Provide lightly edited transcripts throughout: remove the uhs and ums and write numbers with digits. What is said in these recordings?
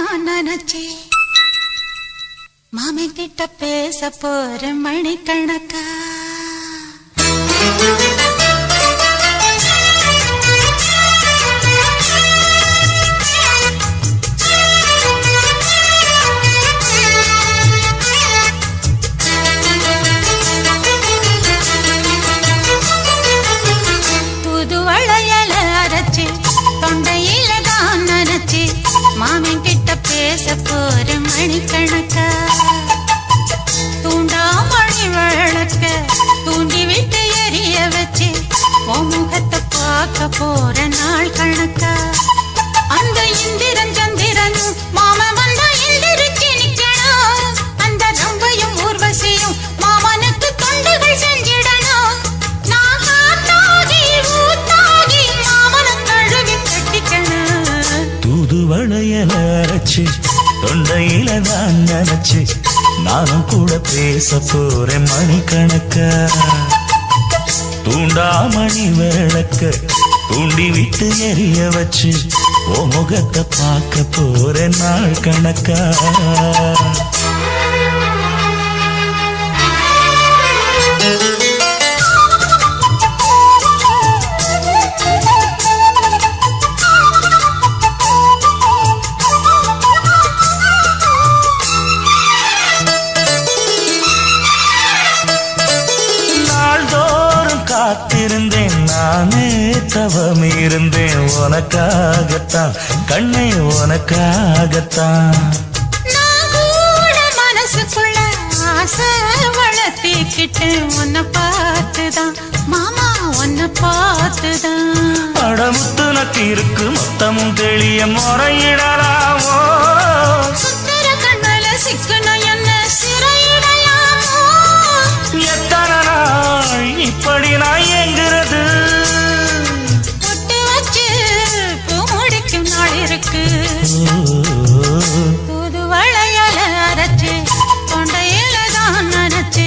தான் நினைச்சே மாமன் கிட்ட பேச போற மணிக்கணக்கா புது வளையல அரைச்சு தொண்டையில தான் நினைச்சு மாமன் கிட்ட பேச போற மணிக்கணக்கா தூண்டாமணி விளக்க தூண்டி விட்டு எரிய வச்சு உன் முகத்தை பார்க்க போற நாள் கணக்கா அந்த இந்திரன் சந்திரனும் மாமன் வந்தா எந்திரிச்சு நிக்கணும் அந்த ரம்பையும் ஊர்வசியும் மாமனுக்கு தொண்டுகள் செஞ்சிடணும் நான் காத்தாகி ஊத்தாகி மாமனை கழுவி கட்டிக்கணும் தூது வளையல அரைச்சு தொண்டையில தான் நினைச்சு நானும் கூட பேச போறேன் மணிக்கணக்கா தூண்டாமணி விளக்க தூண்டி விட்டு எரிய வச்சு ஓ முகத்தை பார்க்க போறேன் நாள் கணக்கா காத்திருந்தேன் நானே தவம் இருந்தேன் உனக்காகத்தான் கண்ணே உனக்காகத்தான் நான் கூட மனசுக்குள்ள ஆசை வளர்த்திக்கிட்டு உன்னை பார்த்துதான் மாமா உன்னை பார்த்துதான் படமுத்து நக்கு இருக்கு மொத்தமும் தெளிய முறையிடலாமோ சுத்தர கண்ணல சிக்கணும் என்ன சிறையிடையாமோ எத்தனை நாள் இப்படி நான் எங்கிறது பொட்டு வச்சு பூ முடிக்கும் நாள் இருக்கு புது வளையல அரைச்சு தொண்டையில தான் நினைச்சு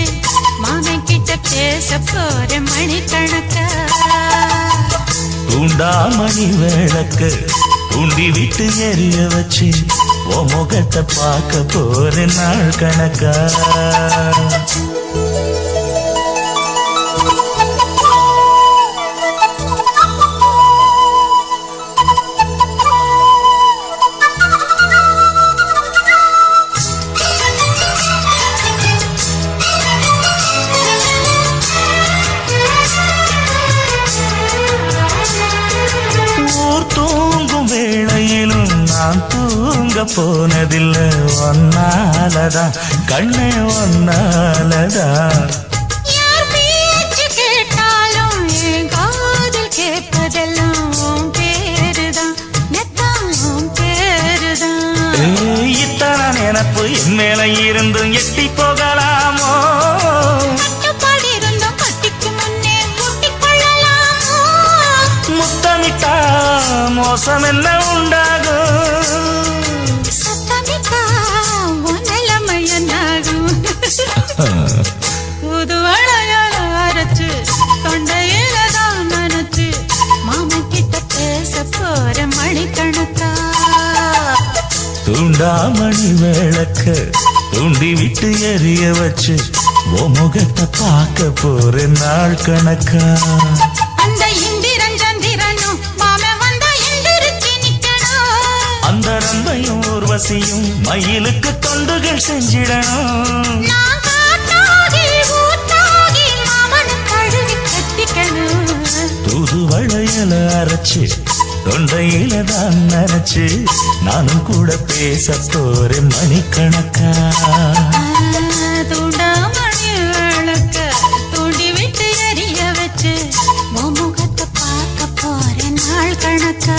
மாமன் கிட்ட பேச போற மணிக்கணக்கா தூண்டாமணி விளக்க தூண்டி விட்டு எரிய வச்சு ஓ முகத்தை பார்க்க போற நாள் கணக்கா தூங்கும் வேளையிலும் நான் தூங்க போனதில்லை ஒன்னாலதான் கண்ணே ஒன்னாலதான் யார் பேச்சு கேட்டாலும் என் காதில் கேட்பதெல்லாம் உன் பேருதான் நெத்தம் உன் பேருதான் இத்தனை நினப்பு என் மேல இருந்தும் எட்டி போகலாமோ கட்டுப்பாடு இருந்தும் கட்டிக்கு முன்னே கூட்டிக் கொள்ளலாமோ முத்தமிட்டா மோசம் என்ன உண்டாகும் சத்தமிட்டா உன் நிலைமை என்னாகும் புது வளையல அரைச்சு தொண்டையில தான் நினைச்சு மாமன் கிட்ட பேச போற மணிக்கணக்கா தூண்டாமணி விளக்க தூண்டி விட்டு எரிய வச்சு ஓ முகத்தை பார்க்க போற நாள் கணக்கா அந்த இந்திரன் சந்திரனும் மாமன் வந்தா எந்திரிச்சு நிக்கணும் அந்த ரம்பையும் ஊர்வசியும் மயிலுக்கு தொண்டுகள் செஞ்சிடணும் நான் காத்தாகி ஊத்தாகி மாமனை கழுவி கட்டிக்கணும் தூது வளையல அரைச்சு தொண்டையில தான் நினைச்சு நானும் கூட பேச போறேன் மணிக்கணக்கா தூண்டாமணி விளக்க தூண்டி விட்டு எரிய வச்சு உன் முகத்தை பார்க்க போறேன் நாள் கணக்கா